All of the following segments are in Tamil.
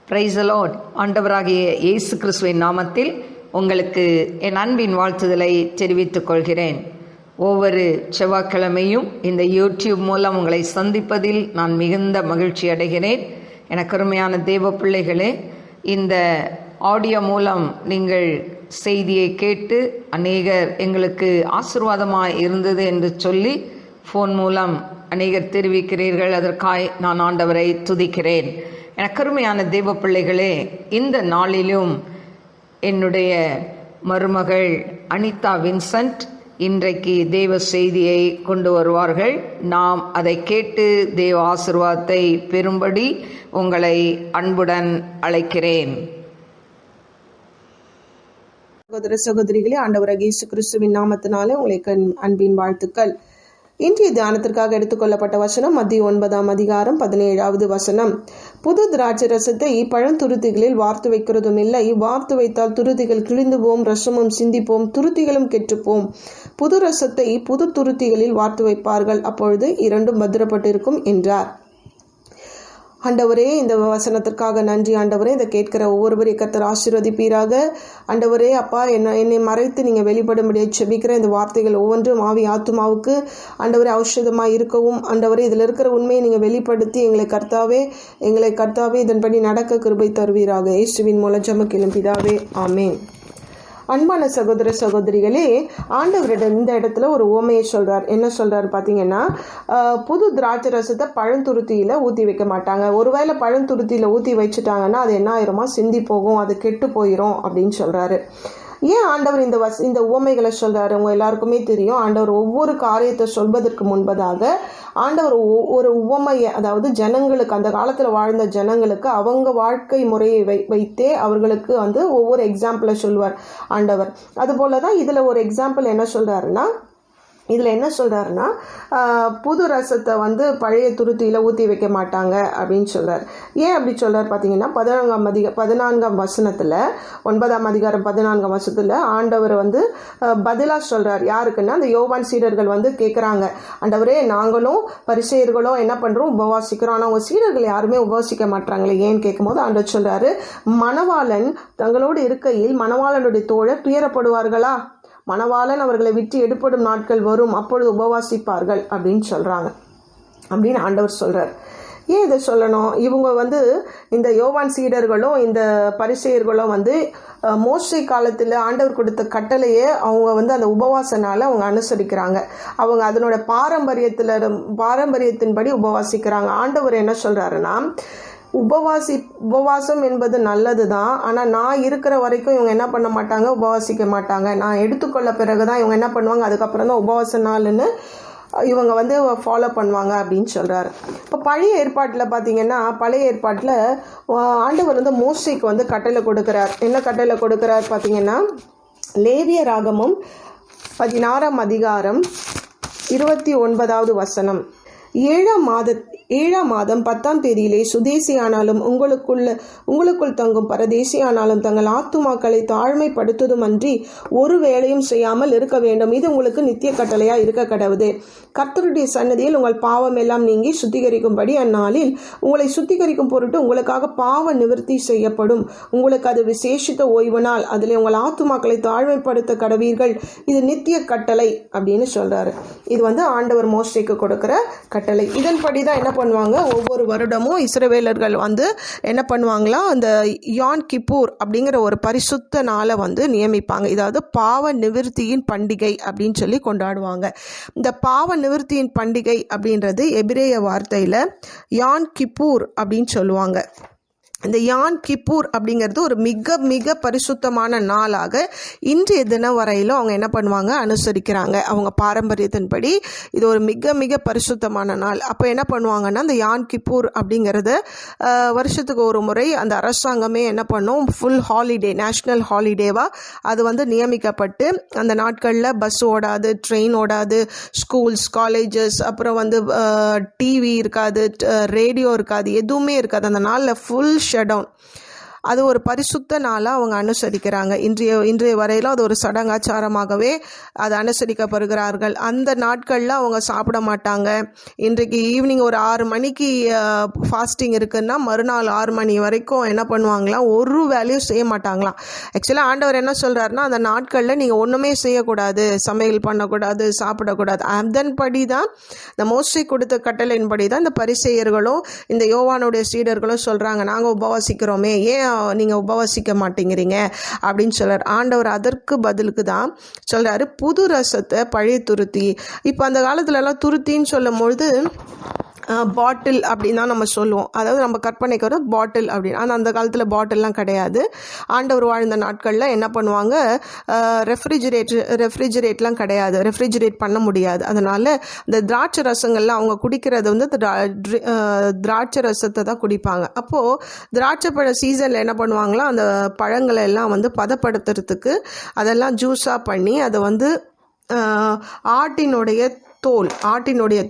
Praise the Lord. ஆண்டவராகிய இயேசு கிறிஸ்துவின் நாமத்தில் உங்களுக்கு என் அன்பின் வாழ்த்துதலை தெரிவித்துக் கொள்கிறேன். ஒவ்வொரு செவ்வாய்க்கிழமையும் இந்த யூடியூப் மூலம் உங்களை சந்திப்பதில் நான் மிகுந்த மகிழ்ச்சி அடைகிறேன். எனக்கு அருமையான தேவ பிள்ளைகளே, இந்த ஆடியோ மூலம் நீங்கள் செய்தியை கேட்டு அநேகர் எங்களுக்கு ஆசீர்வாதமாக இருந்தது என்று சொல்லி ஃபோன் மூலம் அநேகர் தெரிவிக்கிறீர்கள். அதற்காய் நான் ஆண்டவரை துதிக்கிறேன். எனக்கு அருமையான தேவ பிள்ளைகளே, இந்த நாளிலும் என்னுடைய மருமகள் அனிதா வின்சென்ட் இன்றைக்கு தேவ செய்தியை கொண்டு வருவார்கள். நாம் அதை கேட்டு தேவ ஆசீர்வாதத்தை பெறும்படி உங்களை அன்புடன் அழைக்கிறேன். சகோதர சகோதரிகளே, ஆண்டவராகிய இயேசு கிறிஸ்துவின் நாமத்தினாலே உங்களுக்கு அன்பின் வாழ்த்துக்கள். இன்றைய தியானத்திற்காக எடுத்துக்கொள்ளப்பட்ட வசனம் மத்திய 9ஆம் அதிகாரம் 17வது வசனம். புது திராட்சை ரசத்தை பழந்துருத்திகளில் வார்த்து வைக்கிறதும் இல்லை, வார்த்து வைத்தால் துருத்திகள் கிழிந்து போம், ரசமும் சிந்திப்போம், துருத்திகளும் கெட்டுப்போம். புது ரசத்தை புது துருத்திகளில் வார்த்து வைப்பார்கள், அப்பொழுது இரண்டும் பத்திரப்பட்டிருக்கும் என்றார். ஆண்டவரே, இந்த வசனத்திற்காக நன்றி. ஆண்டவரே, இதை கேட்கிற ஒவ்வொருவரையும் கர்த்தர் ஆசீர்வதிப்பீராக. ஆண்டவரே, அப்பா, என்னை மறைத்து நீங்கள் வெளிப்படும்படியை செபிக்கிற இந்த வார்த்தைகள் ஒவ்வொன்றும் ஆவி ஆத்துமாவுக்கு ஆண்டவரே ஔஷதமாக இருக்கவும், ஆண்டவரே, இதில் இருக்கிற உண்மையை நீங்கள் வெளிப்படுத்தி எங்களை கர்த்தாவே இதன்படி நடக்க கிருபை தருவீராக. இயேசுவின் மூலம் ஜெபம் பிதாவே, ஆமென். அன்பான சகோதர சகோதரிகளே, ஆண்டவரிடம் இந்த இடத்துல ஒரு உவமையை சொல்றார். என்ன சொல்றாரு பார்த்தீங்கன்னா, புது திராட்சை ரசத்தை பழந்துருத்தியில ஊற்றி வைக்க மாட்டாங்க. ஒருவேளை பழந்துருத்தியில ஊற்றி வச்சுட்டாங்கன்னா அது என்ன ஆயிருமா, சிந்தி போகும், அது கெட்டு போயிடும் அப்படின்னு சொல்றாரு. ஏன் ஆண்டவர் இந்த உவமைகளை சொல்றாரு? உங்க எல்லாருக்குமே தெரியும், ஆண்டவர் ஒவ்வொரு காரியத்தை சொல்வதற்கு முன்பதாக ஆண்டவர் ஒரு உவமையை, அதாவது ஜனங்களுக்கு, அந்த காலத்தில் வாழ்ந்த ஜனங்களுக்கு அவங்க வாழ்க்கை முறையை வைத்தே அவர்களுக்கு ஒவ்வொரு எக்ஸாம்பிளை சொல்வார் ஆண்டவர். அதுபோல தான் இதில் ஒரு எக்ஸாம்பிள் என்ன சொல்கிறாருன்னா, புது ரசத்தை பழைய துருத்தியில் ஊற்றி வைக்க மாட்டாங்க அப்படின்னு சொல்கிறார். ஏன் அப்படி சொல்கிறார் பார்த்தீங்கன்னா, 14ஆம் வசனத்தில் 9ஆம் அதிகாரம் 14ஆம் வசனத்தில் ஆண்டவர் பதிலாக சொல்கிறார். யாருக்குன்னா, அந்த யோவான் சீடர்கள் கேட்குறாங்க, ஆண்டவரே, நாங்களும் பரிசேயர்களும் என்ன பண்ணுறோம், உபவாசிக்கிறோம், ஆனால் உங்கள் சீடர்கள் யாருமே உபவாசிக்க மாட்டாங்களே ஏன்னு கேட்கும்போது ஆண்டவர் சொல்கிறாரு, மணவாளன் தங்களோடு இருக்கையில் மணவாளனுடைய தோழர் துயரப்படுவார்களா? மணவாளன் அவர்களை விட்டு எடுப்படும் நாட்கள் வரும், அப்பொழுது உபவாசிப்பார்கள் அப்படின்னு சொல்கிறாங்க, அப்படின்னு ஆண்டவர் சொல்கிறார். ஏன் இதை சொல்லணும்? இவங்க இந்த யோவான் சீடர்களும் இந்த பரிசேயர்களும் மோசே காலத்தில் ஆண்டவர் கொடுத்த கட்டளையே அவங்க அந்த உபவாசனால் அவங்க அனுசரிக்கிறாங்க. அவங்க அதனோட பாரம்பரியத்தின்படி உபவாசிக்கிறாங்க. ஆண்டவர் என்ன சொல்கிறாருன்னா, உபவாசம் என்பது நல்லது தான், ஆனால் நான் இருக்கிற வரைக்கும் இவங்க என்ன பண்ண மாட்டாங்க, உபவாசிக்க மாட்டாங்க. நான் எடுத்துக்கொள்ள பிறகு தான் இவங்க என்ன பண்ணுவாங்க, அதுக்கப்புறம் தான் உபவாச நாள்னு இவங்க ஃபாலோ பண்ணுவாங்க அப்படின்னு சொல்கிறாரு. இப்போ பழைய ஏற்பாட்டில் பார்த்தீங்கன்னா, பழைய ஏற்பாட்டில் ஆண்டவர் மோசேக்கு கட்டளை கொடுக்குறார். என்ன கட்டளை கொடுக்குறார் பார்த்தீங்கன்னா, லேவிய ராகமம் 16ஆம் அதிகாரம் 29வது வசனம். 7ஆம் மாதம் 10ஆம் தேதியிலே சுதேசியானாலும் உங்களுக்குள் தங்கும் பரதேசியானாலும் தங்கள் ஆத்துமாக்களை தாழ்மைப்படுத்துவதுமன்றி ஒரு வேலையும் செய்யாமல் இருக்க வேண்டும். இது உங்களுக்கு நித்திய கட்டளையா இருக்க கடவுது. கர்த்தருடைய சன்னதியில் உங்கள் பாவம் எல்லாம் நீங்கி சுத்திகரிக்கும்படி அந்நாளில் உங்களை சுத்திகரிக்கும் பொருட்டு உங்களுக்காக பாவ நிவர்த்தி செய்யப்படும். உங்களுக்கு அது விசேஷித்த ஓய்வு நாள், அதில் உங்கள் ஆத்துமாக்களை தாழ்மைப்படுத்த கடவீர்கள். இது நித்திய கட்டளை அப்படின்னு சொல்றாரு. இது ஆண்டவர் மோசேக்கு கொடுக்கிற கட்டளை. இதன்படி தான் என்ன பண்ணுவாங்க, ஒவ்வொரு வருடமும் இஸ்ரவேலர்கள் என்ன பண்ணுவாங்களா, அந்த யான் கிப்பூர் அப்படிங்கிற ஒரு பரிசுத்த நாளை நியமிப்பாங்க. இதாவது பாவ நிவர்த்தியின் பண்டிகை அப்படின்னு சொல்லி கொண்டாடுவாங்க. இந்த பாவ நிவர்த்தியின் பண்டிகை அப்படின்றது எபிரேய வார்த்தையில் யான் கிப்பூர் அப்படின்னு சொல்லுவாங்க. இந்த யான் கிப்பூர் அப்படிங்கிறது ஒரு மிக மிக பரிசுத்தமான நாளாக இன்றைய தினம் வரையிலும் அவங்க என்ன பண்ணுவாங்க, அனுசரிக்கிறாங்க. அவங்க பாரம்பரியத்தின்படி இது ஒரு மிக மிக பரிசுத்தமான நாள். அப்போ என்ன பண்ணுவாங்கன்னா, அந்த யான் கிப்பூர் அப்படிங்கிறத வருஷத்துக்கு ஒரு முறை அந்த அரசாங்கமே என்ன பண்ணும், ஃபுல் ஹாலிடே, நேஷ்னல் ஹாலிடேவாக அது நியமிக்கப்பட்டு அந்த நாட்களில் பஸ் ஓடாது, ட்ரெயின் ஓடாது, ஸ்கூல்ஸ், காலேஜஸ், அப்புறம் டிவி இருக்காது, ரேடியோ இருக்காது, எதுவுமே இருக்காது. அந்த நாளில் ஃபுல் ஷட் டவுன். அது ஒரு பரிசுத்த நாளாக அவங்க அனுசரிக்கிறாங்க. இன்றைய வரையிலும் அது ஒரு சடங்காச்சாரமாகவே அது அனுசரிக்கப்படுகிறார்கள். அந்த நாட்களில் அவங்க சாப்பிட மாட்டாங்க. இன்றைக்கு ஈவினிங் ஒரு 6 மணிக்கு ஃபாஸ்டிங் இருக்குன்னா மறுநாள் 6 மணி வரைக்கும் என்ன பண்ணுவாங்களாம், ஒரு வேலையும் செய்ய மாட்டாங்களாம். ஆக்சுவலாக ஆண்டவர் என்ன சொல்கிறாருன்னா, அந்த நாட்களில் நீங்கள் ஒன்றுமே செய்யக்கூடாது, சமையல் பண்ணக்கூடாது, சாப்பிடக்கூடாது. அதன்படி தான் இந்த மோசே கொடுத்த கட்டளையின்படி தான் இந்த பரிசேயர்களும் இந்த யோவானுடைய சீடர்களும் சொல்கிறாங்க, நாங்கள் உபவாசிக்கிறோமே, ஏன் நீங்கள் உபவாசிக்க மாட்டேங்கிறீங்க அப்படின்னு சொல்கிறார். ஆண்டவர் அதற்கு பதிலுக்கு தான் சொல்கிறாரு, புது ரசத்தை பழைய துருத்தி. இப்போ அந்த காலத்துலலாம் துருத்தின்னு சொல்லும் பொழுது பாட்டில் அப்படின்னு தான் நம்ம சொல்லுவோம். அதாவது நம்ம கற்பனைக்கு வர பாட்டில் அப்படின்னு. ஆனால் அந்த காலத்தில் பாட்டில்லாம் கிடையாது. ஆண்டவர் வாழ்ந்த நாட்களில் என்ன பண்ணுவாங்க, ரெஃப்ரிஜரேட்லாம் கிடையாது, ரெஃப்ரிஜரேட் பண்ண முடியாது. அதனால் இந்த திராட்சை ரசங்கள்லாம் அவங்க குடிக்கிறது வந்து திராட்சை ரசத்தை தான் குடிப்பாங்க. அப்போது திராட்சை பழ சீசனில் என்ன பண்ணுவாங்களோ அந்த பழங்களை எல்லாம் வந்து பதப்படுத்துறதுக்கு அதெல்லாம் ஜூஸாக பண்ணி அதை வந்து ஆட்டினுடைய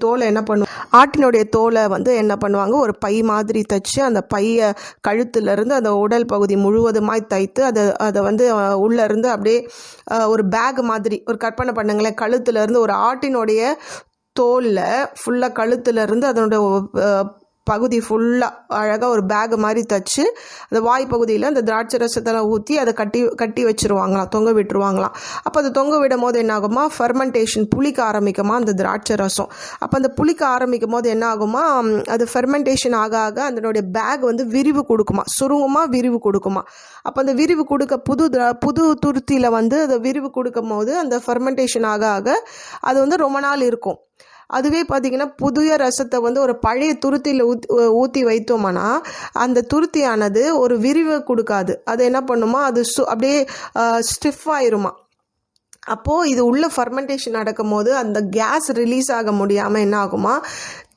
தோலை என்ன பண்ணுவாங்க, ஆட்டினுடைய தோலை வந்து என்ன பண்ணுவாங்க, ஒரு பை மாதிரி தைச்சு அந்த பையை கழுத்துலேருந்து அந்த உடல் பகுதி முழுவதுமாய் தைத்து அதை வந்து உள்ளேருந்து அப்படியே ஒரு பேக் மாதிரி ஒரு கற்பனை பண்ணுங்களேன், கழுத்துலேருந்து ஒரு ஆட்டினுடைய தோலில் ஃபுல்லாக கழுத்துலேருந்து அதனுடைய பகுதி ஃபுல்லாக அழகாக ஒரு பேக் மாதிரி தைச்சு அந்த வாய் பகுதியில் அந்த திராட்சை ரசத்தெல்லாம் ஊற்றி அதை கட்டி வச்சுருவாங்களாம், தொங்க விட்டுருவாங்களாம். அப்போ அது தொங்க விடும் போது என்ன ஆகுமா, ஃபெர்மெண்டேஷன், புளிக்க ஆரம்பிக்குமா அந்த திராட்சை ரசம். அப்போ அந்த புளிக்க ஆரம்பிக்கும் போது என்ன ஆகுமா, அது ஃபெர்மெண்டேஷன் ஆக ஆக அதனுடைய பேக் வந்து விரிவு கொடுக்குமா, சுருங்குமா விரிவு கொடுக்குமா. அப்போ அந்த விரிவு கொடுக்க புது துருத்தியில் வந்து அதை விரிவு கொடுக்கும் போது அந்த ஃபெர்மெண்டேஷன் ஆக ஆக அது வந்து ரொம்ப நாள் இருக்கும். அதுவே பார்த்திங்கன்னா புதிய ரசத்தை வந்து ஒரு பழைய துருத்தியில் ஊற்றி வைத்தோம்னா அந்த துருத்தியானது ஒரு விரிவை கொடுக்காது. அது என்ன பண்ணுமா, அது அப்படியே ஸ்டிஃபாயிருமா. அப்போது இது உள்ள ஃபர்மெண்டேஷன் நடக்கும் போது அந்த கேஸ் ரிலீஸ் ஆக முடியாமல் என்ன ஆகுமா,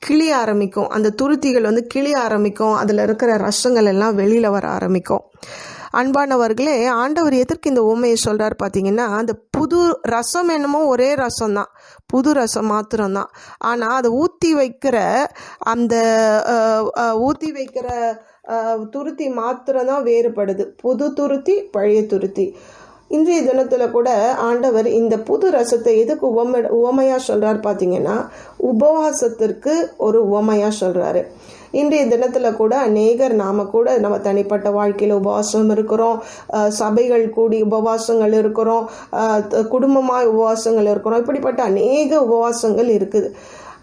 கிளிய ஆரம்பிக்கும். அந்த துருத்திகள் வந்து கிளிய ஆரம்பிக்கும். அதில் இருக்கிற ரசங்கள் எல்லாம் வெளியில் வர ஆரம்பிக்கும். அன்பானவர்களே, ஆண்டவர் எதற்கு இந்த உவமையை சொல்கிறார் பார்த்தீங்கன்னா, அந்த புது ரசம் என்னமோ ஒரே ரசம்தான், புது ரசம் மாத்திரம்தான். ஆனால் அதை ஊற்றி வைக்கிற துருத்தி மாத்திரம்தான் வேறுபடுது. புது துருத்தி, பழைய துருத்தி. இன்றைய தினத்தில் கூட ஆண்டவர் இந்த புது ரசத்தை எதுக்கு உவமையாக சொல்கிறார் பார்த்தீங்கன்னா, உபவாசத்திற்கு ஒரு உவமையாக சொல்கிறாரு. இன்றைய தினத்தில் கூட அநேகர் நாம் கூட நம்ம தனிப்பட்ட வாழ்க்கையில் உபவாசம் இருக்கிறோம், சபைகள் கூடி உபவாசங்கள் இருக்கிறோம், குடும்பமாக உபவாசங்கள் இருக்கிறோம். இப்படிப்பட்ட அநேக உபவாசங்கள் இருக்குது.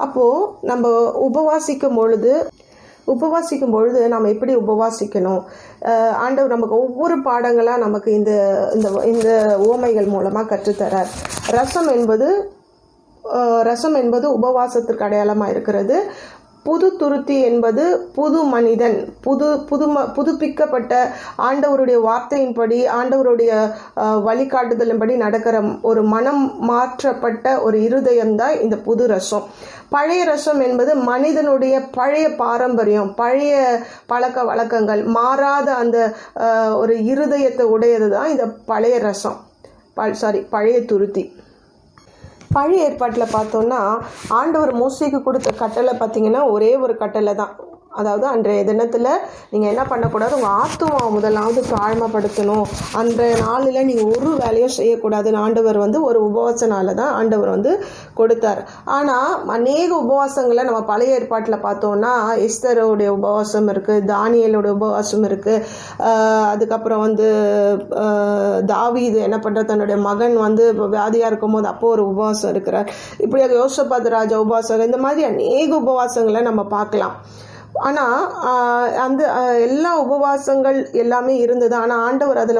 அப்போது நம்ம உபவாசிக்கும் பொழுது நம்ம எப்படி உபவாசிக்கணும், ஆண்டவர் நமக்கு ஒவ்வொரு பாடங்களாக நமக்கு இந்த உவமைகள் மூலமாக கற்றுத்தரார். ரசம் என்பது உபவாசத்திற்கு அடையாளமாக இருக்கிறது. புது துருத்தி என்பது புது மனிதன், புதுப்பிக்கப்பட்ட ஆண்டவருடைய வார்த்தையின்படி, ஆண்டவருடைய வழிகாட்டுதலின்படி நடக்கிற ஒரு மனம் மாற்றப்பட்ட ஒரு இருதயம்தான் இந்த புது ரசம். பழைய ரசம் என்பது மனிதனுடைய பழைய பாரம்பரியம், பழைய பழக்க வழக்கங்கள், மாறாத அந்த ஒரு இருதயத்தை உடையது தான் இந்த பழைய துருத்தி. பழைய ஏற்பாட்டில் பார்த்தோன்னா ஆண்டவர் மோசேக்கு கொடுத்த கட்டளை பார்த்திங்கன்னா ஒரே ஒரு கட்டளை தான். அதாவது அன்றைய தினத்தில் நீங்கள் என்ன பண்ணக்கூடாது, உங்கள் ஆத்துமாவை முதலாவது தாழ்மைப்படுத்தணும். அன்றைய நாளில் நீங்கள் ஒரு வேலையும் செய்யக்கூடாதுன்னு ஆண்டவர் வந்து ஒரு உபவாச நாளில் தான் ஆண்டவர் வந்து கொடுத்தார். ஆனால் அநேக உபவாசங்களை நம்ம பழைய ஏற்பாட்டில் பார்த்தோன்னா எஸ்தரோடைய உபவாசம் இருக்குது, தானியேலுடைய உபவாசம் இருக்குது. அதுக்கப்புறம் வந்து தாவீது என்ன பண்ணுற, தன்னுடைய மகன் வந்து வியாதியாக இருக்கும்போது அப்போது ஒரு உபவாசம் இருக்கிறார். இப்படியாக யோசபாத் ராஜா உபவாசம், இந்த மாதிரி அநேக உபவாசங்களை நம்ம பார்க்கலாம். ஆனால் அந்த எல்லா உபவாசங்கள் எல்லாமே இருந்தது. ஆனால் ஆண்டவர் அதில்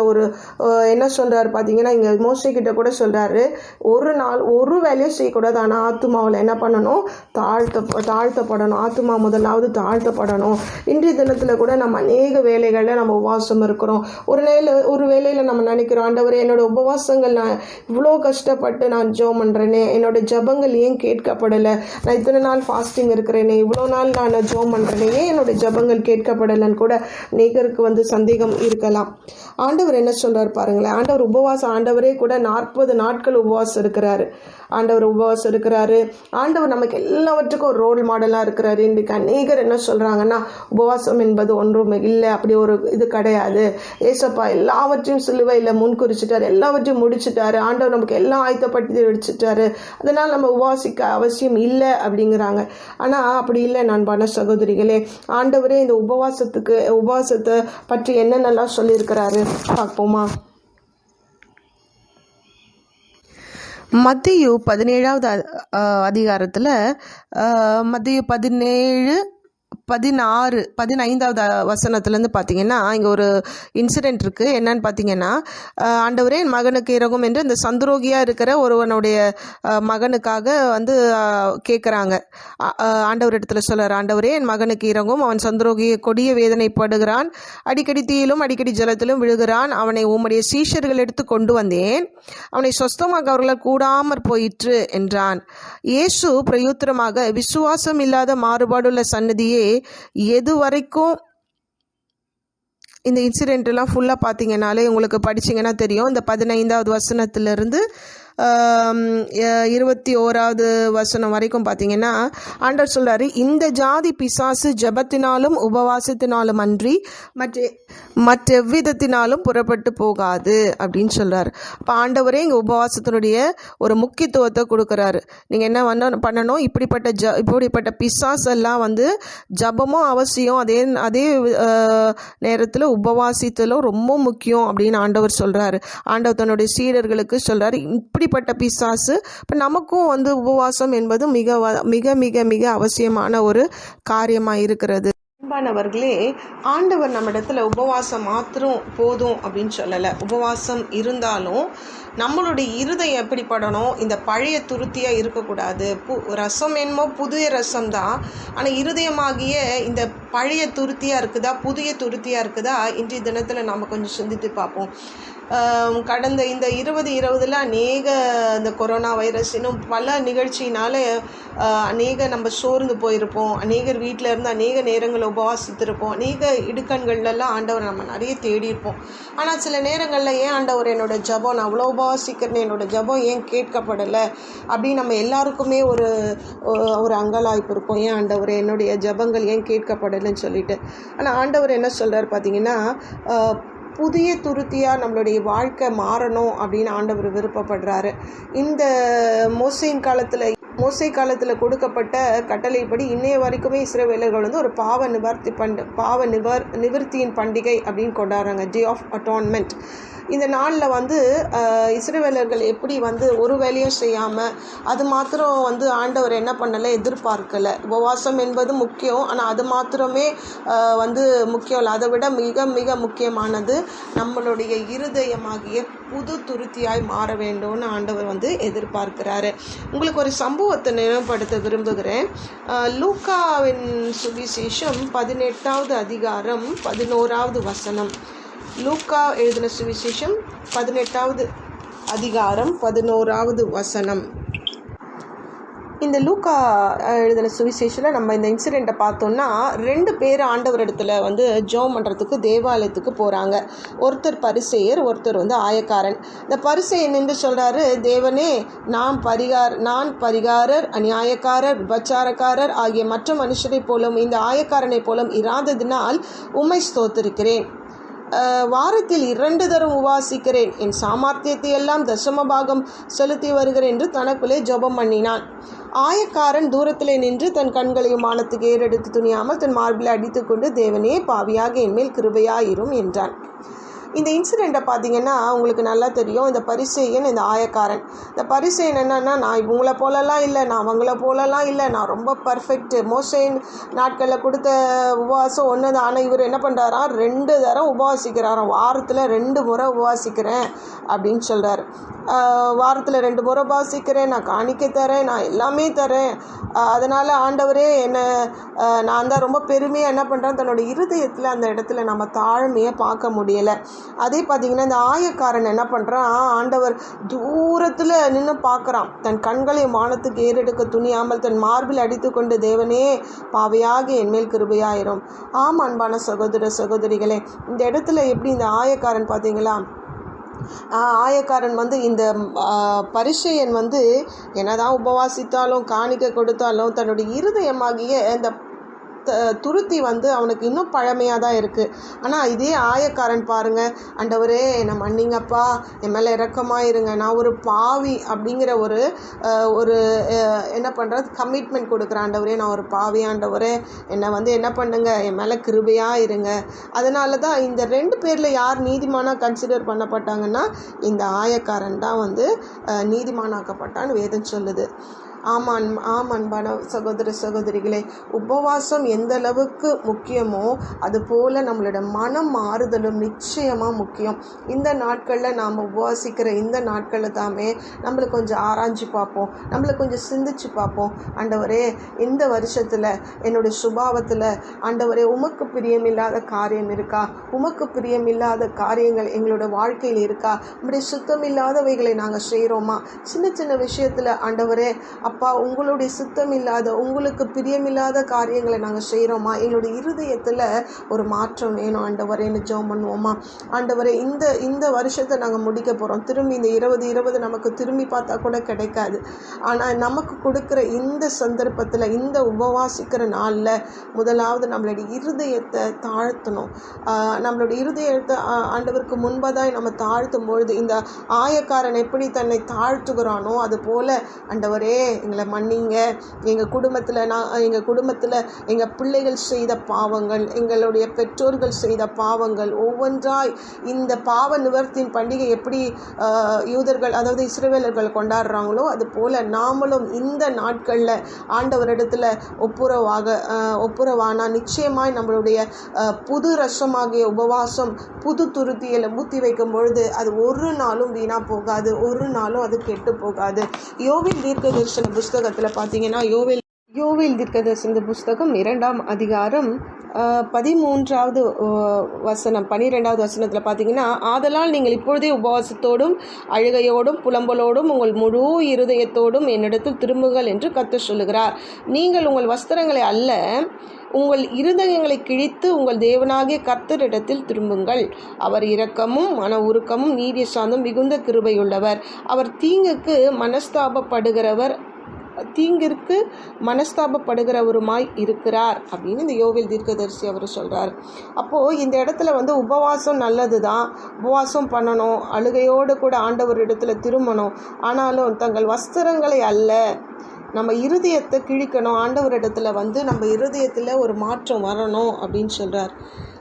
என்ன சொல்கிறார் பார்த்தீங்கன்னா, இங்கே மோசேக்கிட்ட கூட சொல்கிறாரு, ஒரு நாள் ஒரு வேலையும் செய்யக்கூடாது, ஆனால் ஆத்துமாவில் என்ன பண்ணணும், தாழ்த்தப்படணும். ஆத்துமா முதலாவது தாழ்த்தப்படணும். இன்றைய தினத்தில் கூட நம்ம அநேக வேலைகளில் நம்ம உபவாசம் இருக்கிறோம். ஒரு வேளையில் நம்ம நினைக்கிறோம், ஆண்டவரே என்னோடய உபவாசங்கள் நான் இவ்வளோ கஷ்டப்பட்டு நான் ஜெபம் பண்ணுறேனே, என்னோடய ஜெபங்கள் ஏன் கேட்கப்படலை, நான் இத்தனை நாள் ஃபாஸ்டிங் இருக்கிறேனே, இவ்வளோ நாள் நான் ஜெபம் பண்ணுறேனே, ஆண்டவரே ஏன் என்னுடைய ஜெபங்கள் கேட்கப்படலைன்னு கூட அநேகருக்கு வந்து சந்தேகம் இருக்கலாம். ஆண்டவர் என்ன சொல்கிறார் பாருங்களேன். ஆண்டவர் உபவாசம், ஆண்டவரே கூட 40 நாட்கள் உபவாசம் இருக்கிறாரு. ஆண்டவர் உபவாசம் இருக்கிறாரு. ஆண்டவர் நமக்கு எல்லாவற்றுக்கும் ஒரு ரோல் மாடலாக இருக்கிறாரு. இன்றைக்கு அநேகர் என்ன சொல்கிறாங்கன்னா, உபவாசம் என்பது ஒன்றும் இல்லை, அப்படி ஒரு இது கிடையாது, ஏசப்பா எல்லாவற்றையும் சிலுவையில் முன்குறிச்சிட்டாரு, எல்லாவற்றையும் முடிச்சுட்டாரு, ஆண்டவர் நமக்கு எல்லாம் ஆயத்தப்படுத்தி வச்சுட்டாரு, அதனால் நம்ம உபவாசிக்க அவசியம் இல்லை அப்படிங்கிறாங்க. ஆனால் அப்படி இல்லை நண்பான சகோதரிகளே. ஆண்டவரே இந்த உபவாசத்தை பற்றி என்னென்னலாம் சொல்லியிருக்கிறாரு பார்ப்போமா? மத்தேயு 17வது அதிகாரத்தில் மத்தேயு 15வது வசனத்துலேருந்து பார்த்தீங்கன்னா இங்கே ஒரு இன்சிடெண்ட் இருக்குது. என்னன்னு பார்த்தீங்கன்னா, ஆண்டவரே என் மகனுக்கு இறங்கும் என்று இந்த சந்துரோகியாக இருக்கிற ஒருவனுடைய மகனுக்காக வந்து கேட்குறாங்க. ஆண்டவர் இடத்துல சொல்கிறார், ஆண்டவரே என் மகனுக்கு இறங்கும், அவன் சந்துரோகிய கொடிய வேதனைப்படுகிறான், அடிக்கடி தீயிலும் அடிக்கடி ஜலத்திலும் விழுகிறான், அவனை உம்முடைய சீஷர்கள் எடுத்து கொண்டு வந்தேன், அவனை சொஸ்தமாக அவர்களால் கூடாமற் போயிற்று என்றான். இயேசு பிரயுத்தரமாக, விசுவாசம் இல்லாத மாறுபாடுள்ள சன்னதியே, எது வரைக்கும் இந்த இன்சிடென்ட் எல்லாம் ஃபுல்லாக பார்த்தீங்கன்னாலே உங்களுக்கு படிச்சிங்கன்னா தெரியும். இந்த 15வது வசனத்திலிருந்து 21வது வசனம் வரைக்கும் பார்த்தீங்கன்னா ஆண்டவர் சொல்கிறாரு, இந்த ஜாதி பிசாசு ஜெபத்தினாலும் உபவாசத்தினாலும் அன்றி மற்றெவ்விதத்தினாலும் புறப்பட்டு போகாது அப்படின்னு சொல்கிறார். இப்போ ஆண்டவரே இங்கே உபவாசத்தினுடைய ஒரு முக்கியத்துவத்தை கொடுக்குறாரு. நீங்கள் என்ன பண்ணணும், இப்படிப்பட்ட பிசாசு எல்லாம் வந்து ஜபமும் அவசியம், அதே நேரத்தில் உபவாசித்தலும் ரொம்ப முக்கியம் அப்படின்னு ஆண்டவர் சொல்கிறாரு. ஆண்டவர் தன்னுடைய சீடர்களுக்கு சொல்கிறாரு, இப்படிப்பட்ட பிசாசு. இப்போ நமக்கும் வந்து உபவாசம் என்பது மிக மிக மிக மிக அவசியமான ஒரு காரியமாக இருக்கிறது. அன்பானவர்களே, ஆண்டவர் நம்ம இடத்துல உபவாசம் மாத்திரம் போதும் அப்படின்னு சொல்லலை. உபவாசம் இருந்தாலும் நம்மளுடைய இருதயம் எப்படி படணும், இந்த பழைய துருத்தியாக இருக்கக்கூடாது. ரசம் என்னமோ புதிய ரசம் தான், ஆனால் இருதயமாகிய இந்த பழைய துருத்தியாக இருக்குதா புதிய துருத்தியாக இருக்குதா, இன்றைய தினத்தில் நம்ம கொஞ்சம் சிந்தித்து பார்ப்போம். கடந்த இந்த 2020 அநேக இந்த கொரோனா வைரஸ் இன்னும் பல நிகழ்ச்சினால அநேக நம்ம சோர்ந்து போயிருப்போம். அநேகர் வீட்டில் இருந்து அநேக நேரங்களில் உபவாசித்திருப்போம். அநேக இடுக்கண்கள்லாம் ஆண்டவர் நம்ம நிறைய தேடியிருப்போம். ஆனால் சில நேரங்களில் ஏன் ஆண்டவர் என்னோட ஜபம், நான் அவ்வளோ உபவாசிக்கிறேன், என்னோட ஜபம் ஏன் கேட்கப்படலை அப்படின்னு நம்ம எல்லாருக்குமே ஒரு அங்கலாய்ப்பு இருக்கும். ஏன் ஆண்டவர் என்னுடைய ஜபங்கள் ஏன் கேட்கப்படலைன்னு சொல்லிட்டு. ஆனால் ஆண்டவர் என்ன சொல்கிறார் பார்த்தீங்கன்னா, புதிய துருத்தியாக நம்மளுடைய வாழ்க்கை மாறணும் அப்படின்னு ஆண்டவர் விருப்பப்படுறாரு. இந்த மோசே காலத்தில் கொடுக்கப்பட்ட கட்டளைப்படி இன்னைய வரைக்குமே இஸ்ரவேலர்கள் வந்து ஒரு பாவ நிவர்த்தியின் பண்டிகை அப்படின்னு கொண்டாடுறாங்க, டே ஆஃப் அட்டான்மெண்ட். இந்த நாளில் வந்து இஸ்ரவேலர்கள் எப்படி வந்து ஒரு வேலையும் செய்யாமல், அது மாத்திரம் வந்து ஆண்டவர் என்ன பண்ணலை, எதிர்பார்க்கலை. உபவாசம் என்பது முக்கியம், ஆனால் அது மாத்திரமே வந்து முக்கியம் இல்லை. அதை விட மிக மிக முக்கியமானது நம்மளுடைய இருதயமாகிய புது துருத்தியாய் மாற வேண்டும்னு ஆண்டவர் வந்து எதிர்பார்க்கிறாரு. உங்களுக்கு ஒரு சம்பவத்தை நினைவுபடுத்த விரும்புகிறேன். லூக்காவின் சுவிசேஷம் 18வது அதிகாரம் 11வது வசனம். லூக்கா எழுதின சுவிசேஷம் 18வது அதிகாரம் 11வது வசனம். இந்த லூக்கா எழுதின சுவிசேஷத்தில் நம்ம இந்த இன்சிடெண்ட்டை பார்த்தோம்னா, 2 பேர் ஆண்டவர் இடத்துல வந்து ஜெபம் பண்ணுறதுக்கு தேவாலயத்துக்கு போகிறாங்க. ஒருத்தர் பரிசேயர், ஒருத்தர் வந்து ஆயக்காரன். இந்த பரிசேயன் என்று சொல்கிறாரு, தேவனே, நான் பரிகாரர், அநியாயக்காரர், விபச்சாரக்காரர் ஆகிய மற்ற மனுஷரை போலும் இந்த ஆயக்காரனை போலும் இராததினால் உம்மை ஸ்தோத்திரிக்கிறேன். வாரத்தில் 2 தரம் உபவாசிக்கிறேன், என் சாமர்த்தியத்தை எல்லாம் தசமபாகம் செலுத்தி வருகிறேன் என்று தனக்குள்ளே ஜெபம் பண்ணினான். ஆயக்காரன் தூரத்திலே நின்று தன் கண்களையும் வானத்துக்கு ஏறெடுத்து துணியாமல் தன் மார்பில் அடித்து கொண்டு, தேவனே, பாவியாக என்மேல் கிருபையாயிரும் என்றான். இந்த இன்சிடெண்ட்டை பார்த்தீங்கன்னா உங்களுக்கு நல்லா தெரியும். இந்த பரிசேயன், இந்த ஆயக்காரன். இந்த பரிசேயன் என்னன்னா, நான் இவங்கள போலலாம் இல்லை, நான் அவங்கள போலலாம் இல்லை, நான் ரொம்ப பர்ஃபெக்ட், மோசே நாட்களில் கொடுத்த உபவாசம் ஒன்று தான். ஆனால் இவர் என்ன பண்ணுறாராம், 2 தரம் உபவாசிக்கிறாராம். வாரத்தில் 2 முறை உபவாசிக்கிறேன் அப்படின்னு சொல்கிறார். வாரத்தில் 2 முறை உபவாசிக்கிறேன், நான் காணிக்கை தரேன், நான் எல்லாமே தரேன், அதனால் ஆண்டவரே என்னை, நான் தான் ரொம்ப பெருமையாக என்ன பண்ணுறேன், தன்னோட இருதயத்தில் அந்த இடத்துல நம்ம தாழ்மையை பார்க்க முடியலை. அதே பார்த்திங்கன்னா இந்த ஆயக்காரன் என்ன பண்ணுறான், ஆண்டவர் தூரத்தில் நின்று பார்க்குறான். தன் கண்களை வானத்துக்கு ஏறெடுக்க துணியாமல் தன் மார்பில் அடித்து கொண்டு, தேவனே பாவையாக என்மேல் கிருபையாயிரும். ஆம் அன்பான சகோதர சகோதரிகளே, இந்த இடத்துல எப்படி இந்த ஆயக்காரன் பார்த்தீங்களா, ஆயக்காரன் வந்து இந்த பரிசேயன் வந்து என்னதான் உபவாசித்தாலும் காணிக்கை கொடுத்தாலும் தன்னுடைய இருதயமாகிய இந்த துருத்தி வந்து அவனுக்கு இன்னும் பழமையாக தான் இருக்குது. ஆனால் இதே ஆயக்காரன் பாருங்கள், ஆண்டவரே என்னை மன்னிங்கப்பா, என் மேலே இரக்கமாக இருங்க, நான் ஒரு பாவி அப்படிங்கிற ஒரு என்ன பண்ணுறது கமிட்மெண்ட் கொடுக்குறேன். ஆண்டவரே நான் ஒரு பாவி, ஆண்டவரே என்னை வந்து என்ன பண்ணுங்க, என் மேலே கிருபையாக இருங்க. அதனால தான் இந்த 2 பேரில் யார் நீதிமானாக கன்சிடர் பண்ணப்பட்டாங்கன்னா இந்த ஆயக்காரன் தான் வந்து நீதிமானாக்கப்பட்டான்னு வேதம் சொல்லுது. அன்பான சகோதர சகோதரிகளே, உபவாசம் எந்த அளவுக்கு முக்கியமோ அதுபோல் நம்மளோட மனம் மாறுதலும் நிச்சயமாக முக்கியம். இந்த நாட்களில் நாம் உபவாசிக்கிற இந்த நாட்களில் தாமே நம்மளுக்கு கொஞ்சம் ஆராய்ச்சி பார்ப்போம், நம்மளுக்கு கொஞ்சம் சிந்திச்சு பார்ப்போம். ஆண்டவரே இந்த வருஷத்தில் என்னுடைய சுபாவத்தில் ஆண்டவரே உமக்கு பிரியமில்லாத காரியம் இருக்கா, உமக்கு பிரியமில்லாத காரியங்கள் எங்களோட வாழ்க்கையில் இருக்கா, நம்முடைய சுத்தமில்லாதவைகளை நாங்கள் செய்கிறோமா, சின்ன சின்ன விஷயத்தில் ஆண்டவரே அப்பா உங்களுடைய சுத்தம் இல்லாத உங்களுக்கு பிரியமில்லாத காரியங்களை நாங்கள் செய்கிறோமா, எங்களுடைய இருதயத்தில் ஒரு மாற்றம் வேணும் ஆண்டவரேன்னு ஜெபம் பண்ணுவோமா. ஆண்டவரே இந்த வருஷத்தை நாங்கள் முடிக்க போகிறோம், திரும்பி இந்த 2020 நமக்கு திரும்பி பார்த்தா கூட கிடைக்காது. ஆனால் நமக்கு கொடுக்குற இந்த சந்தர்ப்பத்தில் இந்த உபவாசிக்கிற நாளில் முதலாவது நம்மளுடைய இருதயத்தை தாழ்த்தணும். நம்மளுடைய இருதயத்தை ஆண்டவருக்கு முன்பதாய் நம்ம தாழ்த்தும் பொழுது இந்த ஆயக்காரன் எப்படி தன்னை தாழ்த்துகிறானோ அதுபோல் ஆண்டவரே எங்களை மன்னிங்க, எங்கள் குடும்பத்தில் எங்கள் பிள்ளைகள் செய்த பாவங்கள், எங்களுடைய பெற்றோர்கள் செய்த பாவங்கள் ஒவ்வொன்றாய் இந்த பாவ நிவர்த்தியின் பண்டிகை எப்படி யூதர்கள் அதாவது இஸ்ரவேலர்கள் கொண்டாடுறாங்களோ அதுபோல் நாமளும் இந்த நாட்களில் ஆண்டவரிடத்தில் ஒப்புரவானா நிச்சயமாய் நம்மளுடைய புது ரசமாகிய உபவாசம் புது துருத்தியில் ஊற்றி வைக்கும் பொழுது அது ஒரு நாளும் வீணாக போகாது, ஒரு நாளும் அது கெட்டு போகாது. யோவேல் தீர்க்கதரிசன புஸ்தகத்தில் பார்த்தீங்கன்னா யோவேல் தீர்க்கதரிசன புஸ்தகம் 2ஆம் அதிகாரம் 13வது வசனம் 12வது வசனத்தில் பார்த்தீங்கன்னா, ஆதலால் நீங்கள் இப்பொழுதே உபவாசத்தோடும் அழுகையோடும் புலம்பலோடும் உங்கள் முழு இருதயத்தோடும் என்னிடத்தில் திரும்புங்கள் என்று கர்த்தர் சொல்லுகிறார். நீங்கள் உங்கள் வஸ்திரங்களை அல்ல உங்கள் இருதயங்களை கிழித்து உங்கள் தேவனாகிய கர்த்தரிடத்தில் திரும்புங்கள். அவர் இரக்கமும் மன உருக்கமும் நீதிய சாந்தம் மிகுந்த கிருபையுள்ளவர். அவர் தீங்கிற்கு மனஸ்தாபப்படுகிறவருமாய் இருக்கிறார் அப்படின்னு இந்த யோவேல் தீர்க்கதரிசி அவர் சொல்கிறார். அப்போது இந்த இடத்துல வந்து உபவாசம் நல்லது தான், உபவாசம் பண்ணணும், அழுகையோடு கூட ஆண்டவரிடத்தில் திரும்பணும். ஆனாலும் தங்கள் வஸ்திரங்களை அல்ல, நம்ம இருதயத்தை கிழிக்கணும், ஆண்டவரிடத்தில் வந்து நம்ம இருதயத்தில் ஒரு மாற்றம் வரணும் அப்படின்னு சொல்கிறார்.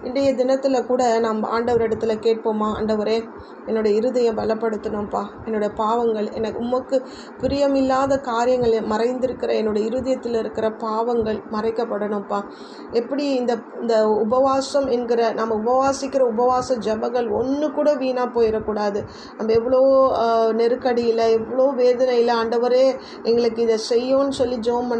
இன்றைய தினத்தில் கூட நம்ம ஆண்டவரிடத்தில் கேட்போமா, ஆண்டவரே என்னோடய இருதயம் பலப்படுத்தணும்ப்பா, என்னோடய பாவங்கள் எனக்கு உமக்கு பிரியமில்லாத காரியங்கள் மறைந்திருக்கிற என்னோடய இருதயத்தில் இருக்கிற பாவங்கள் மறைக்கப்படணும்ப்பா. எப்படி இந்த உபவாசம் என்கிற நம்ம உபவாசிக்கிற உபவாச ஜபங்கள் ஒன்று கூட வீணாக போயிடக்கூடாது. நம்ம எவ்வளோ நெருக்கடியில் எவ்வளோ வேதனையில் ஆண்டவரே எங்களுக்கு இதை செய்யும்னு சொல்லி ஜெபம்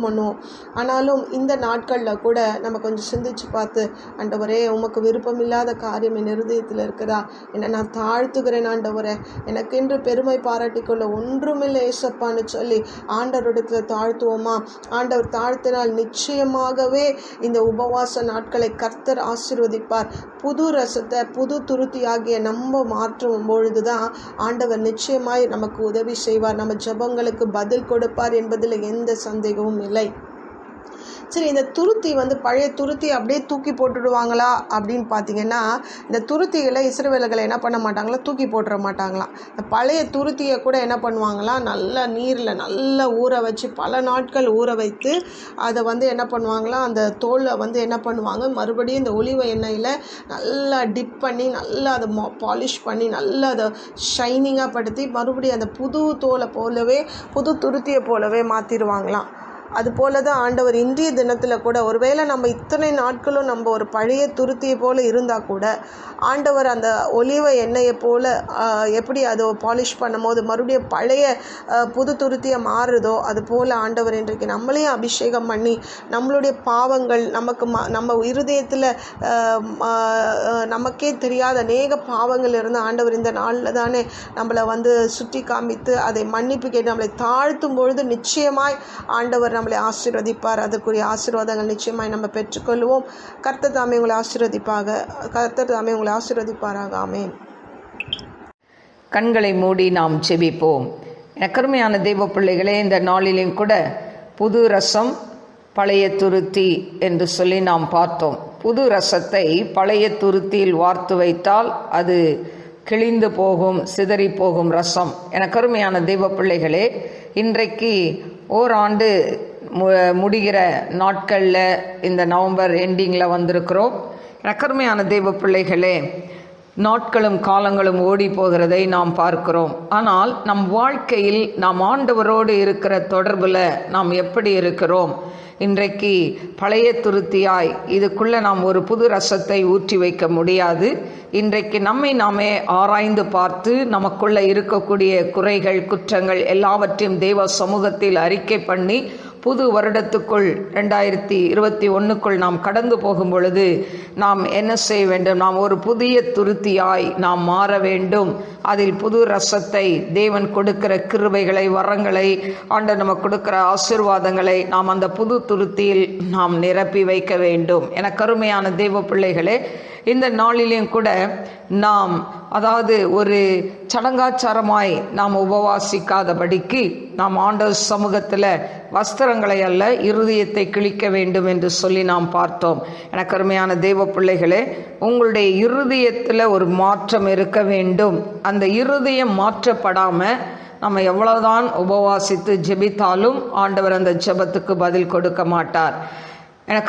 பண்ணுவோம். ஆனாலும் இந்த நாட்களில் கூட நம்ம கொஞ்சம் சிந்திச்சு பார்த்து, ஆண்டவரே உமக்கு விருப்பமில்லாத காரியம் என் இருதயத்தில் இருக்குதா, என்னை நான் தாழ்த்துகிறேன் ஆண்டவரே, எனக்கென்று பெருமை பாராட்டிக்கொள்ள ஒன்றுமில்லை ஏசப்பான்னு சொல்லி ஆண்டவரிடத்தில் தாழ்த்துவோமா. ஆண்டவர் தாழ்த்தினால் நிச்சயமாகவே இந்த உபவாச நாட்களை கர்த்தர் ஆசீர்வதிப்பார். புது ரசத்தை புது துருத்தி ஆகிய நம்ம மாற்றும் பொழுது தான் ஆண்டவர் நிச்சயமாய் நமக்கு உதவி செய்வார், நம்ம ஜெபங்களுக்கு பதில் கொடுப்பார் என்பதில் எந்த சந்தேகமும் இல்லை. சரி, இந்த துருத்தி வந்து பழைய துருத்தி அப்படியே தூக்கி போட்டுடுவாங்களா அப்படின்னு பார்த்தீங்கன்னா, இந்த துருத்திகளை இஸ்ரவேலர்களை என்ன பண்ண மாட்டாங்களா, தூக்கி போட்டுற மாட்டாங்களாம். இந்த பழைய துருத்தியை கூட என்ன பண்ணுவாங்களாம், நல்லா நீரில் நல்லா ஊற வச்சு பல நாட்கள் ஊற வைத்து அதை வந்து என்ன பண்ணுவாங்களாம், அந்த தோலை வந்து என்ன பண்ணுவாங்க, மறுபடியும் இந்த ஒலிவ எண்ணெயில் நல்லா டிப் பண்ணி நல்லா அதை பாலிஷ் பண்ணி நல்லா அதை ஷைனிங்காக படுத்தி மறுபடியும் அந்த புது தோலை போலவே புது துருத்தியை போலவே மாற்றிடுவாங்களாம். அதுபோல தான் ஆண்டவர் இன்றைய தினத்தில் கூட ஒருவேளை நம்ம இத்தனை நாட்களும் நம்ம ஒரு பழைய துருத்தியை போல் இருந்தால் கூட ஆண்டவர் அந்த ஒலிவ எண்ணெயை போல் எப்படி அதை பாலிஷ் பண்ணும் போது மறுபடியும் பழைய புது துருத்தியை மாறுதோ அது போல் ஆண்டவர் இன்றைக்கு நம்மளையும் அபிஷேகம் பண்ணி நம்மளுடைய பாவங்கள் நம்ம இருதயத்தில் நமக்கே தெரியாத அநேக பாவங்கள் இருந்து ஆண்டவர் இந்த நாளில் தானே நம்மளை சுட்டி காமித்து அதை மன்னிப்பு கேட்டு நம்மளை தாழ்த்தும் பொழுது நிச்சயமாய் ஆண்டவர் நம்மளை ஆசீர்வதிப்பார். அதற்குரிய ஆசீர்வாதங்கள் நிச்சயமாய் நம்ம பெற்றுக்கொள்வோம். கர்த்தர் தாமே உங்களை ஆசீர்வதிப்பாராக. ஆமென். கண்களை மூடி நாம் செபிப்போம். கருமையான தெய்வ பிள்ளைகளே, இந்த நாளிலும் கூட புது ரசம் பழைய துருத்தி என்று சொல்லி நாம் பார்த்தோம். புது ரசத்தை பழைய துருத்தியில் வார்த்து வைத்தால் அது கிழிந்து போகும், சிதறி போகும் ரசம். கருமையான தெய்வ பிள்ளைகளே, இன்றைக்கு ஓராண்டு முடிகிற நாட்களில் இந்த நவம்பர் எண்டிங்கில் வந்திருக்கிறோம். கருமையான தெய்வ பிள்ளைகளே, நாட்களும் காலங்களும் ஓடி போகிறதை நாம் பார்க்கிறோம். ஆனால் நம் வாழ்க்கையில் நாம் ஆண்டவரோடு இருக்கிற தொடர்பில் நாம் எப்படி இருக்கிறோம்? இன்றைக்கு பழைய துருத்தியாய் இதுக்குள்ளே நாம் ஒரு புது ரசத்தை ஊற்றி வைக்க முடியாது. இன்றைக்கு நம்மை நாமே ஆராய்ந்து பார்த்து நமக்குள்ளே இருக்கக்கூடிய குறைகள், குற்றங்கள் எல்லாவற்றையும் தேவ சமூகத்தில் அறிக்கை பண்ணி புது வருடத்துக்குள் 2021க்குள் நாம் கடந்து போகும் பொழுது நாம் என்ன செய்ய வேண்டும்? நாம் ஒரு புதிய துருத்தியாய் நாம் மாற வேண்டும். அதில் புது ரசத்தை, தேவன் கொடுக்கிற கிருபைகளை, வரங்களை, ஆண்டவர் நமக்கு கொடுக்கிற ஆசீர்வாதங்களை நாம் அந்த புது துருத்தியில் நாம் நிரப்பி வைக்க வேண்டும். கருமையான தேவ பிள்ளைகளே, இந்த நாளிலும் கூட நாம் ஒரு சடங்காச்சாரமாய் நாம் உபவாசிக்காதபடிக்கு நாம் ஆண்டவர் சமூகத்தில் வஸ்திரங்களை அல்ல இருதயத்தை கிழிக்க வேண்டும் என்று சொல்லி நாம் பார்த்தோம். அருமையான தேவ பிள்ளைகளே, உங்களுடைய இருதயத்தில் ஒரு மாற்றம் இருக்க வேண்டும். அந்த இருதயம் மாற்றப்படாமல் நம்ம எவ்வளவுதான் உபவாசித்து ஜெபித்தாலும் ஆண்டவர் அந்த ஜெபத்துக்கு பதில் கொடுக்க மாட்டார்.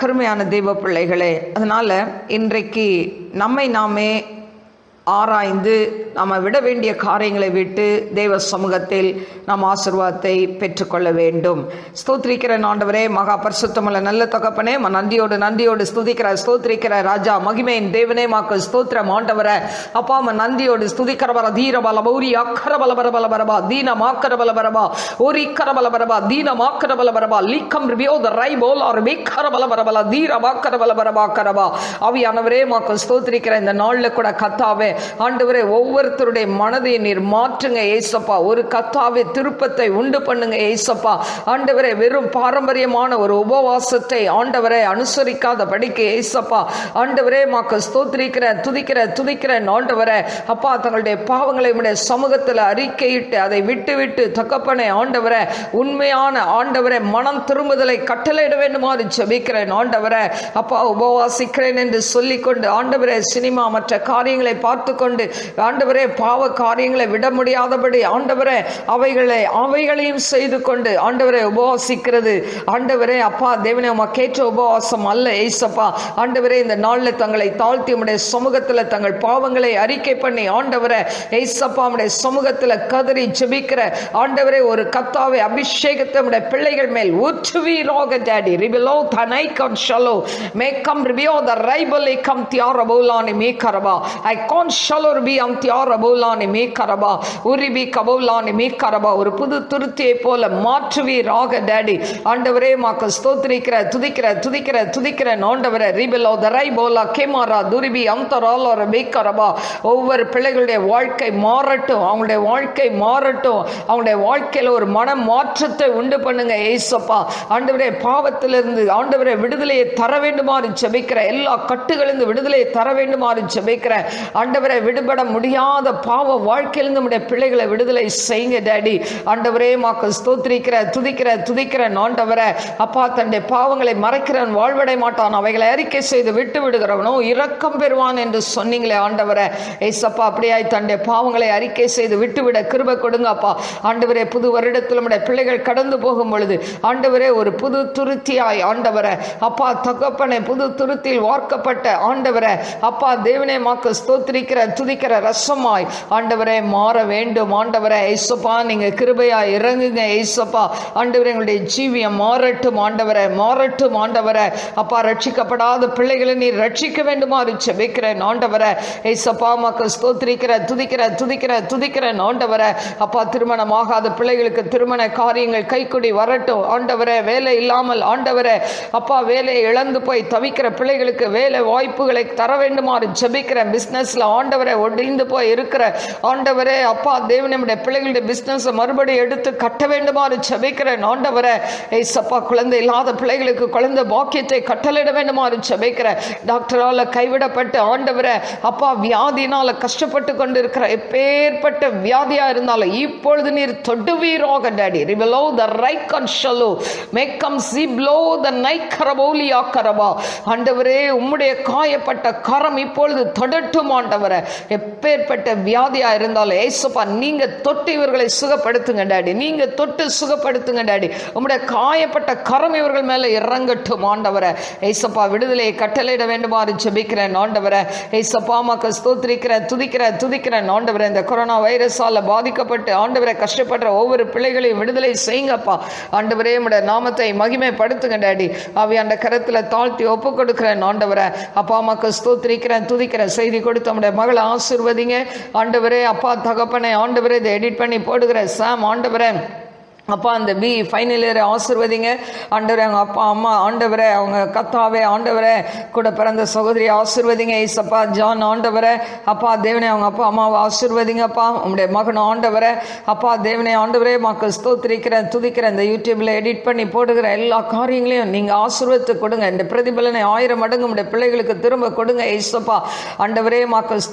கருமையான தெய்வ பிள்ளைகளே, அதனால் இன்றைக்கு நம்மை நாமே ஆராய்ந்து நம்ம விட வேண்டிய காரியங்களை விட்டு தேவ சமூகத்தில் நாம் ஆசீர்வாதத்தை பெற்றுக்கொள்ள வேண்டும். ஸ்தோத்திரிக்கிற ஆண்டவரே, மகா பரிசுத்தமுள்ள நல்ல தகப்பனே, நன்றியோடு ஸ்தோத்திரிக்கிற ராஜா, மகிமையின் தேவனே, மாக்கு ஸ்தோத்திரம் ஆண்டவரே. அப்பா, நந்தியோடு ஸ்துதிக்கிறவர தீரபல பௌரி அக்கரபல பரபலபரபா தீன மாக்கரபல பரபா ஒரு இக்கரபல பரபா தீன மாக்கரபல பரபா லீக்கம் ரிபியோத ரை போலார் மீக்கரபல பரபல தீர மாக்கரபல பரபா கரபா. ஆவியானவரே, மாக்கு ஸ்தோத்திரிக்கிற இந்த நாளில் கூட கத்தாவே ஆண்டவரே, ஒவ்வொருத்தருடைய மனதை நீர் மாற்றுங்க ஏசப்பா. ஒரு கத்தாவே திருப்பத்தை உண்டு பண்ணுங்க ஏசப்பா. ஆண்டவரே, வெறும் பாரம்பரியமான ஒரு உபவாசத்தை ஆண்டவரை அனுசரிக்காத படிக்க ஏசப்பா. ஆண்டவரே, மாக்கு துதிக்கிற ஆண்டவரே, அப்பா, தங்களுடைய பாவங்களை உடைய சமூகத்தில் அறிக்கையிட்டு அதை விட்டு தகப்பனே ஆண்டவரே, உண்மையான ஆண்டவரே மனம் திரும்புதலை கட்டளையிட வேண்டுமாறு ஜெபிக்கிறேன் ஆண்டவரே. அப்பா, உபவாசிக்கிறேன் என்று சொல்லிக்கொண்டு ஆண்டவரே சினிமா மற்ற காரியங்களை பார்த்து கொண்டு ஆண்டவரே பாவ காரியங்களை விட முடியாதபடி ஆண்டவரே அவைகளையும் செய்து கொண்டு ஆண்டவரே உபவாசிக்கிறது ஆண்டவரே அப்பா தேவனே உமக்கேற்ற உபவாசம் அல்ல ஏசப்பா. ஆண்டவரே, இந்த நாளில் தங்களை தாழ்த்தி உம்முடைய சமூகத்தில் தங்கள் பாவங்களை அறிக்கை பண்ணி ஆண்டவரே ஏசப்பா உம்முடைய சமூகத்தில் கதறி ஜெபிக்கிற ஆண்டவரே ஒரு கர்த்தாவே அபிஷேகத்தை உம்முடைய பிள்ளைகள் மேல் ஊற்றுவீராக டாடி. ரிபிலோ தனை கம் ஷலோ மேகம் ரிபியோ த ரைபலே கம் தியார பௌலானி மேகரபா ஐ கான் ஷலோர் பி அம் தியார பௌலானி மேகரபா உரிபி கபௌலானி மேகரபா. ஒரு புது துருத்தியை போல மாற்றுவீராக டாடி. ஆண்டவரே, மாக்கு ஸ்தோத்திரிக்கிற துதிக்கிற ஆண்டவரே. ரிபிலோ த ரைபோலா கேமாரா துரிபி அந்தராலோர மேகரபா. ஒவ்வொரு பிள்ளைகளுடைய வாழ்க்கை மாறட்டும், அவங்களுடைய வாழ்க்கை மாறட்டும். அவங்களுடைய வாழ்க்கையில் ஒரு மன மாற்றத்தை உண்டு பண்ணுங்க ஏசப்பா. ஆண்டவரே, பாவத்திலிருந்து ஆண்டவரே விடுதலையை தர வேண்டுமாறு ஜெபிக்கிற, எல்லா கட்டுகளிலிருந்து விடுதலையை தர வேண்டுமாறு ஜெபிக்கிற ஆண்டவரே, விடுபட முடியாத பாவ வாழ்க்கையிலிருந்து நம்முடைய பிள்ளைகளை விடுதலை செய்யுங்க டாடி. ஆண்டவரே, மாக்கு ஸ்தோத்திரிக்கிற துதிக்கிற ஆண்டவரே. அப்பா, தன்னுடைய பாவங்களை மறைக்கிறவன் வாழ்வடை மாட்டான், அவைகளை அறிக்கை செய்து விட்டு விடுகிறவனோ இரக்கம் பெறுவான் என்று சொன்னீங்களே ஆண்டவரே. ஏசப்பா, அப்படியாய் தன்னுடைய பாவங்களை அறிக்கை செய்து விட்டுவிட கிருபை கொடுங்க அப்பா. ஆண்டவரே, புது வருடத்தில் நம்முடைய பிள்ளைகள் கடந்து போகும் பொழுது ஆண்டவரே ஒரு புது துருத்தியாய் ஆண்டவரே அப்பா தகப்பனே புது துருத்தியில் வார்க்கப்பட்ட ஆண்டவரே அப்பா தேவனே மாக்கு ஸ்தோத்திரிக்கிற துதிக்கிற ரசமாய் ஆண்டவரே மாற வேண்டும். ஆண்டவரே ஏசப்பா நீங்க கிருபையா இறங்குங்க ஏசப்பா. ஆண்டவரே எங்களுடைய ஜீவியம் மாறட்டும் ஆண்டவரே, மாறட்டும் ஆண்டவரே. அப்பா ரட்சிக்கப்படாத பிள்ளைகளை நீ ரட்சிக்க வேண்டுமாறு ஜெபிக்கிறேன் ஆண்டவரே ஏசப்பா. மக்கள் துதிக்கிறேன் ஆண்டவரே. அப்பா திருமணமாகாத பிள்ளைகளுக்கு திருமண காரியங்கள் கைக்குடி வரட்டும் ஆண்டவரே. வேலை இல்லாமல் ஆண்டவரே அப்பா வேலையை இழந்து போய் தவிக்கிற பிள்ளைகளுக்கு வேலை வாய்ப்புகளை தர வேண்டுமாறு ஜெபிக்கிறேன். பிசினஸ்ல ஆண்டவரே ஒடிந்து போய் இருக்கிற ஆண்டவரே அப்பா தேவன் நம்முடைய பிள்ளைகளுடைய பிசினஸ் மறுபடியும் எடுத்து கட்ட வேண்டுமாறு ஜெபிக்கிறேன் ஆண்டவரே ஏசப்பா. குழந்தை இல்லாத பிள்ளைகளுக்கு குழந்தை பாக்கியத்தை கட்டளையிட வேண்டுமாறு ஜெபிக்கிறேன். டாக்டரால கைவிடப்பட்டு ஆண்டவரே அப்பா வியாதினால கஷ்டப்பட்டு கொண்டு இருக்கிற எப்பேற்பட்ட வியாதியா இருந்தாலும் இப்பொழுது நீர் தொடுவீராக டாடி. ரிவலோ த ரைட் கன்ஷலோ மேக்கம் சிப்லோ த நைக்கரபோலியா கரபா. ஆண்டவரே உம்முடைய காயப்பட்ட கரம் இப்பொழுது தொடட்டும் ஆண்டவரே. எப்பேற்பட்ட வியாதியா இருந்தாலும் ஏசப்பா நீங்க தொட்டு இவர்களை சுகப்படுத்துங்க டாடி. நீங்க தொட்டு சுகப்படுத்துங்க டாடி. உம்முடைய காயப்பட்ட கரம் இவர்கள் மேல இறங்கட்டும் ஆண்டவரே ஏசப்பா. விடுதலையை கட்டளையிட வேண்டுமாறு ஜெபிக்கிறேன் ஆண்டவரே ஏசப்பா. மக்கள் துதிக்கிறேன் ஆண்டவரே. இந்த கொரோனா வைரஸால பாதிக்கப்பட்டு ஆண்டவரை கஷ்டப்படுற ஒவ்வொரு பிள்ளைகளையும் விடுதலை செய்யுங்கப்பா ஆண்டவரே. உம்முடைய நாமத்தை மகிமைப்படுத்துங்க டாடி. அந்த கரத்துல தாழ்த்தி ஒப்பு கொடுக்கிறேன் ஆண்டவரே அப்பா. மக்கள் துதிக்கிறேன். செய்தி கொடுத்து நம்முடைய மகளை ஆசீர்வதிங்க ஆண்டவரே அப்பா. தகப்பனை ஆண்டவரே இதை எடிட் பண்ணி போடுகிற சாம் ஆண்டவரே அப்பா. அந்த பி ஃபைனல் இயரை ஆசீர்வதிங்க ஆண்டவரே. அவங்க அப்பா அம்மா ஆண்டவரே அவங்க கத்தாவே ஆண்டவரே கூட பிறந்த சகோதரி ஆசீர்வதிங்க ஏசப்பா. ஜான் ஆண்டவரே அப்பா தேவனே அவங்க அப்பா அம்மாவை ஆசீர்வதிங்கப்பா. உங்களுடைய மகன் ஆண்டவரே அப்பா தேவனே ஆண்டவரே. மக்கள் துதிக்கிறேன். இந்த யூடியூப்ல எடிட் பண்ணி போடுகிற எல்லா காரியங்களையும் நீங்க ஆசீர்வதித்து கொடுங்க. இந்த பிரதிபலனை 1000 மடங்கு உங்களுடைய பிள்ளைகளுக்கு திரும்ப கொடுங்க ஏசப்பா ஆண்டவரே. மக்கள்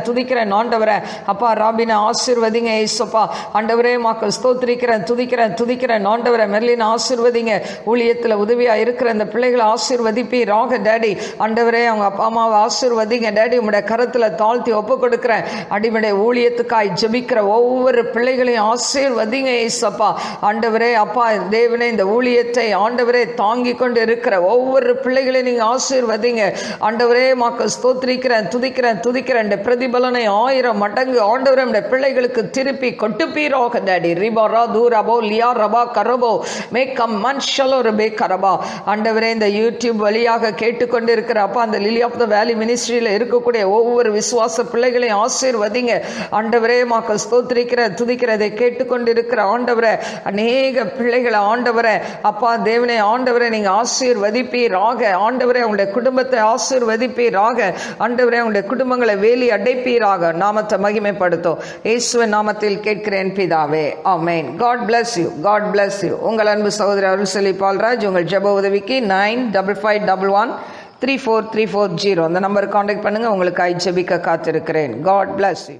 துதிக்கிறேன் ஆண்டவரே அப்பா. ராபினை ஆசீர்வதிங்க ஏசப்பா ஆண்டவரே. மக்கள் துதிக்கிறேன் ஆண்டவரே. மெர்லின் ஆசீர்வதிங்க. ஊழியத்தில் உதவியா இருக்கிற இந்த பிள்ளைகளை ஆசீர்வதிப்பீராக டாடி ஆண்டவரே. அவங்க அப்பா அம்மாவை ஆசீர்வதிங்க டாடி. உங்களுடைய கரத்துல தாழ்த்தி ஒப்பு கொடுக்கிறேன். அடிமடை ஊழியத்துக்காய் ஜெபிக்கிற ஒவ்வொரு பிள்ளைகளையும் ஆசீர்வதிங்க ஏசப்பா ஆண்டவரே அப்பா தேவனே. இந்த ஊழியத்தை ஆண்டவரே தாங்கி கொண்டு இருக்கிற ஒவ்வொரு பிள்ளைகளையும் நீங்க ஆசீர்வதிங்க ஆண்டவரே. மக்கள் துதிக்கிறேன். இந்த பிரதிபலனை 1000 மடங்கு ஆண்டவரே நம்முடைய பிள்ளைகளுக்கு திருப்பி கொட்டுப்பீராக டாடி. ரிபாரா தூரபோ லியா ரபா கரபோ மேக்கம் மன்ஷலோ ரபே கரபா ஆண்டவரே. இந்த யூடியூப் வழியாக கேட்டுக்கொண்டு இருக்கிற அப்பா அந்த லிலி ஆஃப் த வேலி மினிஸ்ட்ரியில இருக்கக்கூடிய ஒவ்வொரு விசுவாச பிள்ளைகளையும் ஆசீர்வதிங்க ஆண்டவரே. மக்கள் துதிக்கிறதை கேட்டுக்கொண்டு இருக்கிற ஆண்டவரே அநேக பிள்ளைகளை ஆண்டவரே அப்பா தேவனே ஆண்டவரே நீங்க ஆசீர்வதிப்பீராக ஆண்டவரே. அவங்களுடைய குடும்பத்தை ஆசீர்வதிப்பீராக ஆண்டவரே. அவங்களுடைய குடும்பங்களை வேலி அடைப்பீராக. நாமத்தை மகிமைப்படுத்தும் இயேசுவின் நாமத்தில் கேட்கிறேன் பிதாவே ஆமென். God bless you. உங்கள் அன்பு சகோதரி அருள்செல்வி பால்ராஜ். உங்கள் ஜெப உதவிக்கு 9551134340 அந்த நம்பருக்கு கான்டாக்ட் பண்ணுங்க. உங்களுக்கு ஜெபிக்க காத்திருக்கிறேன். God bless you.